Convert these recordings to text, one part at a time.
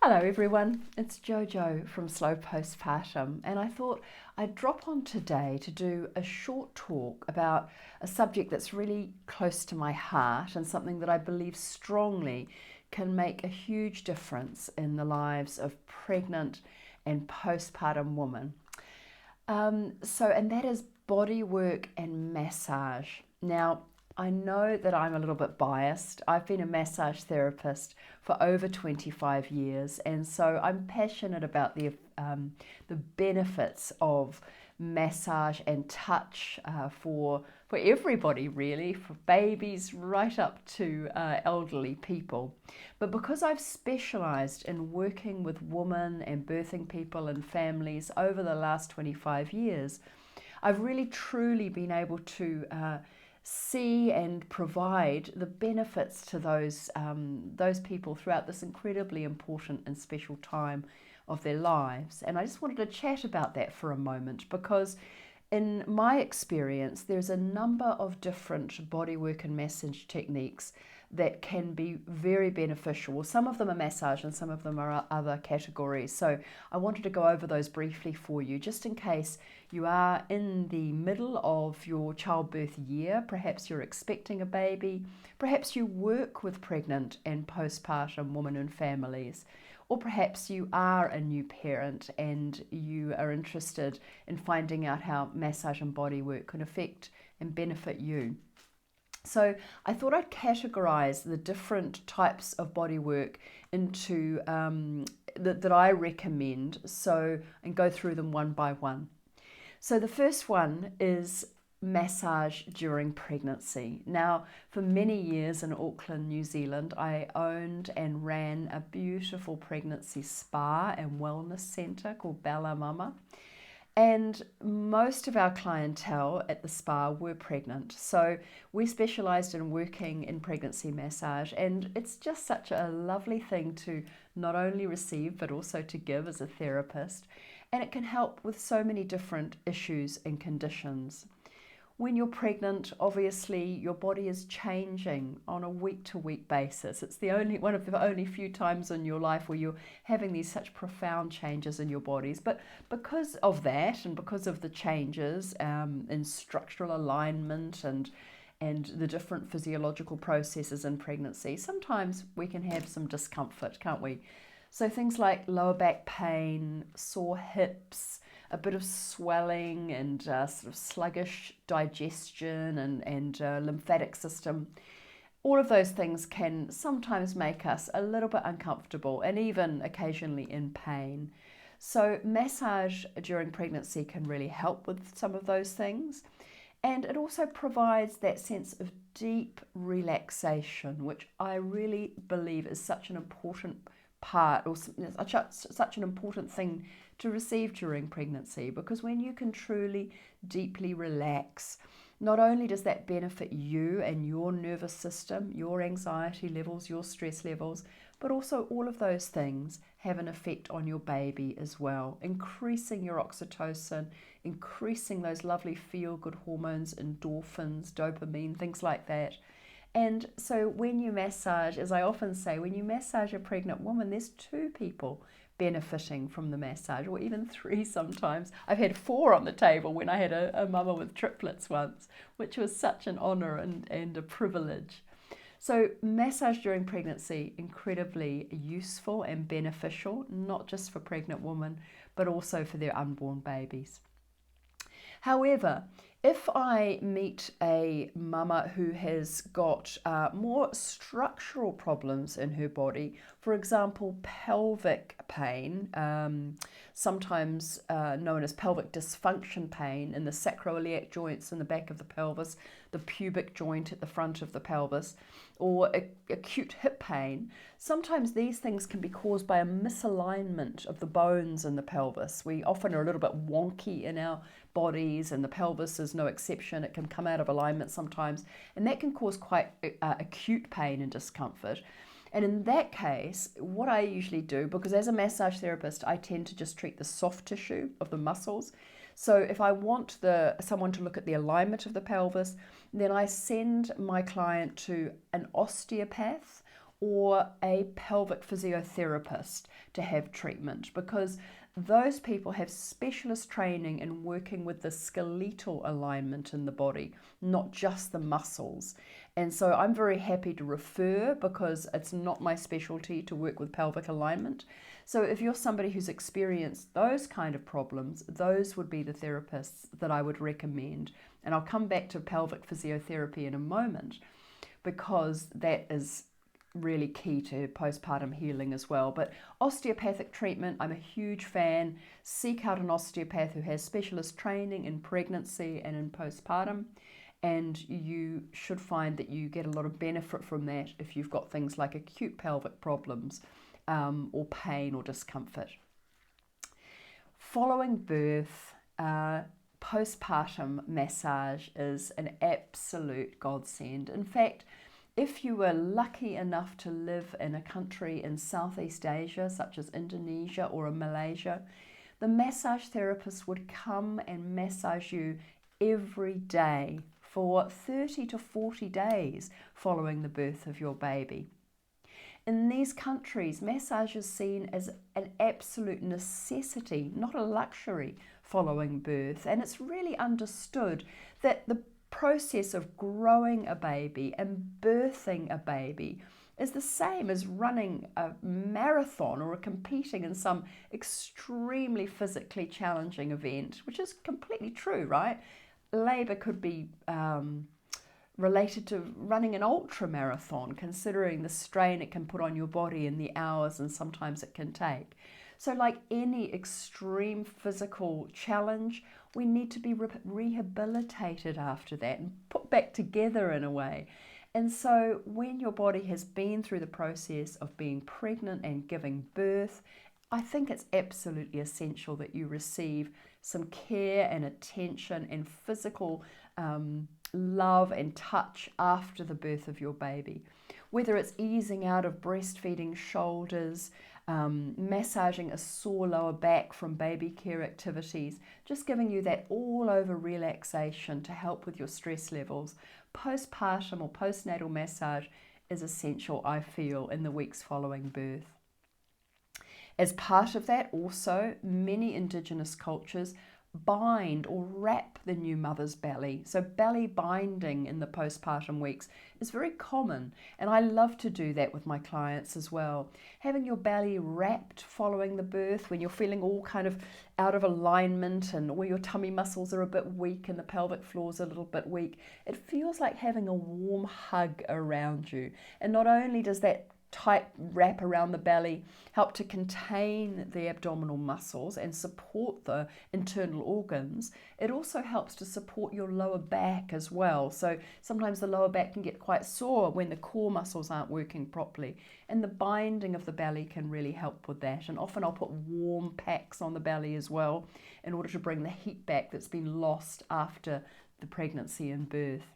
Hello everyone, it's Jojo from Slow Postpartum, and I thought I'd drop on today to do a short talk about a subject that's really close to my heart and something that I believe strongly can make a huge difference in the lives of pregnant and postpartum women. And that is bodywork and massage. Now, I know that I'm a little bit biased. I've been a massage therapist for over 25 years, and so I'm passionate about the benefits of massage and touch for everybody, really, for babies right up to elderly people. But because I've specialized in working with women and birthing people and families over the last 25 years, I've really truly been able to see and provide the benefits to those people throughout this incredibly important and special time of their lives. And I just wanted to chat about that for a moment because in my experience, there's a number of different bodywork and massage techniques that can be very beneficial. Some of them are massage and some of them are other categories. So I wanted to go over those briefly for you, just in case you are in the middle of your childbirth year. Perhaps you're expecting a baby. Perhaps you work with pregnant and postpartum women and families. Or perhaps you are a new parent and you are interested in finding out how massage and bodywork can affect and benefit you. So I thought I'd categorize the different types of bodywork into that I recommend, and go through them one by one. So the first one is massage during pregnancy. Now, for many years in Auckland, New Zealand, I owned and ran a beautiful pregnancy spa and wellness centre called Bella Mama. And most of our clientele at the spa were pregnant. So we specialised in working in pregnancy massage, and it's just such a lovely thing to not only receive but also to give as a therapist. And it can help with so many different issues and conditions. When you're pregnant, obviously your body is changing on a week-to-week basis. It's one of the only few times in your life where you're having these such profound changes in your bodies. But because of that and because of the changes in structural alignment and the different physiological processes in pregnancy, sometimes we can have some discomfort, can't we? So things like lower back pain, sore hips, a bit of swelling and sort of sluggish digestion and lymphatic system. All of those things can sometimes make us a little bit uncomfortable and even occasionally in pain. So massage during pregnancy can really help with some of those things. And it also provides that sense of deep relaxation, which I really believe is such an important part, or such an important thing to receive during pregnancy, because when you can truly deeply relax, not only does that benefit you and your nervous system, your anxiety levels, your stress levels, but also all of those things have an effect on your baby as well, increasing your oxytocin, increasing those lovely feel-good hormones, endorphins, dopamine, things like that. And so when you massage, as I often say, when you massage a pregnant woman, there's two people benefiting from the massage, or even three sometimes. I've had four on the table when I had a mama with triplets once, which was such an honor and a privilege. So massage during pregnancy, incredibly useful and beneficial, not just for pregnant women, but also for their unborn babies. However, if I meet a mama who has got more structural problems in her body, for example, pelvic pain, sometimes known as pelvic dysfunction pain in the sacroiliac joints in the back of the pelvis, the pubic joint at the front of the pelvis, or acute hip pain, sometimes these things can be caused by a misalignment of the bones in the pelvis. We often are a little bit wonky in our bodies, and the pelvis is no exception. It can come out of alignment sometimes, and that can cause quite acute pain and discomfort. And in that case, what I usually do, because as a massage therapist, I tend to just treat the soft tissue of the muscles. So if I want someone to look at the alignment of the pelvis, then I send my client to an osteopath or a pelvic physiotherapist to have treatment, because those people have specialist training in working with the skeletal alignment in the body, not just the muscles. And so I'm very happy to refer, because it's not my specialty to work with pelvic alignment. So if you're somebody who's experienced those kind of problems, those would be the therapists that I would recommend. And I'll come back to pelvic physiotherapy in a moment, because that is really key to postpartum healing as well. But osteopathic treatment, I'm a huge fan. Seek out an osteopath who has specialist training in pregnancy and in postpartum, and you should find that you get a lot of benefit from that if you've got things like acute pelvic problems or pain or discomfort. Following birth, postpartum massage is an absolute godsend. In fact, if you were lucky enough to live in a country in Southeast Asia, such as Indonesia or Malaysia, the massage therapist would come and massage you every day for 30 to 40 days following the birth of your baby. In these countries, massage is seen as an absolute necessity, not a luxury, following birth. And it's really understood that the process of growing a baby and birthing a baby is the same as running a marathon or competing in some extremely physically challenging event, which is completely true, right? Labour could be related to running an ultra marathon, considering the strain it can put on your body and the hours and sometimes it can take. So like any extreme physical challenge, we need to be rehabilitated after that and put back together in a way. And so when your body has been through the process of being pregnant and giving birth, I think it's absolutely essential that you receive some care and attention and physical love and touch after the birth of your baby. Whether it's easing out of breastfeeding shoulders, massaging a sore lower back from baby care activities, just giving you that all over relaxation to help with your stress levels. Postpartum or postnatal massage is essential, I feel, in the weeks following birth. As part of that, also, many Indigenous cultures bind or wrap the new mother's belly. So belly binding in the postpartum weeks is very common, and I love to do that with my clients as well. Having your belly wrapped following the birth, when you're feeling all kind of out of alignment and all your tummy muscles are a bit weak and the pelvic floor is a little bit weak, it feels like having a warm hug around you. And not only does that tight wrap around the belly help to contain the abdominal muscles and support the internal organs, it also helps to support your lower back as well. So sometimes the lower back can get quite sore when the core muscles aren't working properly, and the binding of the belly can really help with that. And often I'll put warm packs on the belly as well in order to bring the heat back that's been lost after the pregnancy and birth.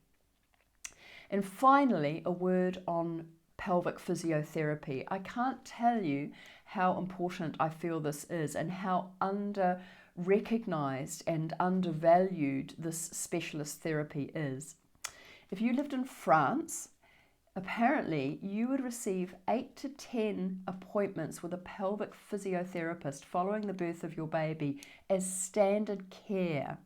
And finally, a word on pelvic physiotherapy. I can't tell you how important I feel this is and how under-recognized and undervalued this specialist therapy is. If you lived in France, apparently you would receive 8 to 10 appointments with a pelvic physiotherapist following the birth of your baby as standard care,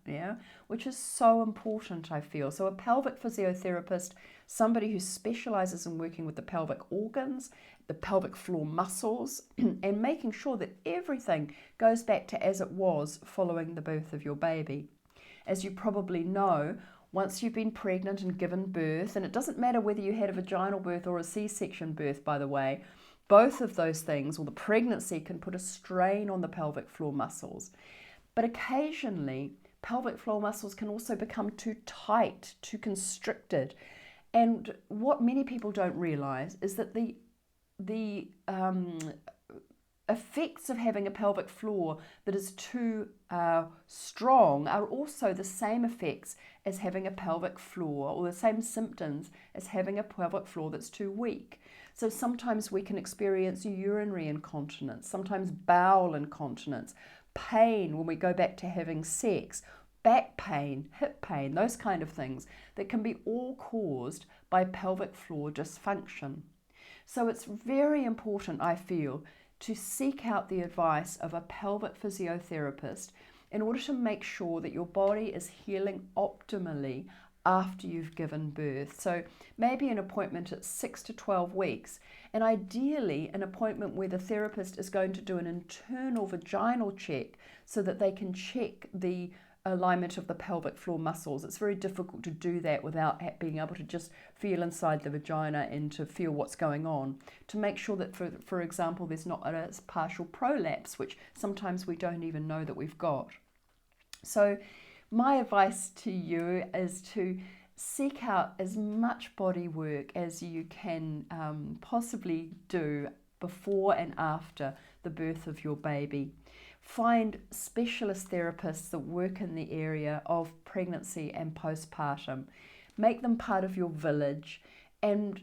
which is so important, I feel. So a pelvic physiotherapist, somebody who specializes in working with the pelvic organs, the pelvic floor muscles, and making sure that everything goes back to as it was following the birth of your baby. As you probably know, once you've been pregnant and given birth, and it doesn't matter whether you had a vaginal birth or a C-section birth, by the way, both of those things, or the pregnancy, can put a strain on the pelvic floor muscles. But occasionally, pelvic floor muscles can also become too tight, too constricted. And what many people don't realize is that the effects of having a pelvic floor that is too strong are also the same effects as having a pelvic floor, or the same symptoms as having a pelvic floor that's too weak. So sometimes we can experience urinary incontinence, sometimes bowel incontinence, pain when we go back to having sex, back pain, hip pain, those kind of things that can be all caused by pelvic floor dysfunction. So it's very important, I feel, to seek out the advice of a pelvic physiotherapist in order to make sure that your body is healing optimally after you've given birth. So maybe an appointment at 6 to 12 weeks, and ideally an appointment where the therapist is going to do an internal vaginal check so that they can check the alignment of the pelvic floor muscles. It's very difficult to do that without being able to just feel inside the vagina and to feel what's going on, to make sure that, for example, there's not a partial prolapse, which sometimes we don't even know that we've got. So my advice to you is to seek out as much body work as you can possibly do before and after the birth of your baby. Find specialist therapists that work in the area of pregnancy and postpartum. Make them part of your village, and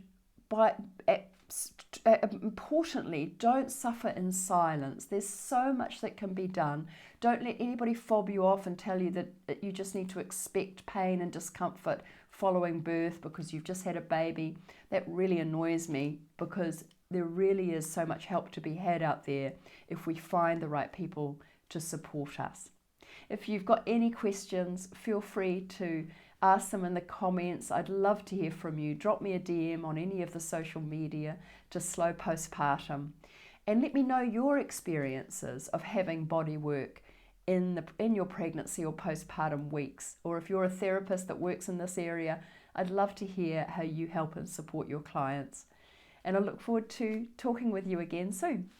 importantly, don't suffer in silence. There's so much that can be done. Don't let anybody fob you off and tell you that you just need to expect pain and discomfort following birth because you've just had a baby. That really annoys me, because there really is so much help to be had out there if we find the right people to support us. If you've got any questions, feel free to ask them in the comments. I'd love to hear from you. Drop me a DM on any of the social media to Slow Postpartum, and let me know your experiences of having body work in your pregnancy or postpartum weeks. Or if you're a therapist that works in this area, I'd love to hear how you help and support your clients. And I look forward to talking with you again soon.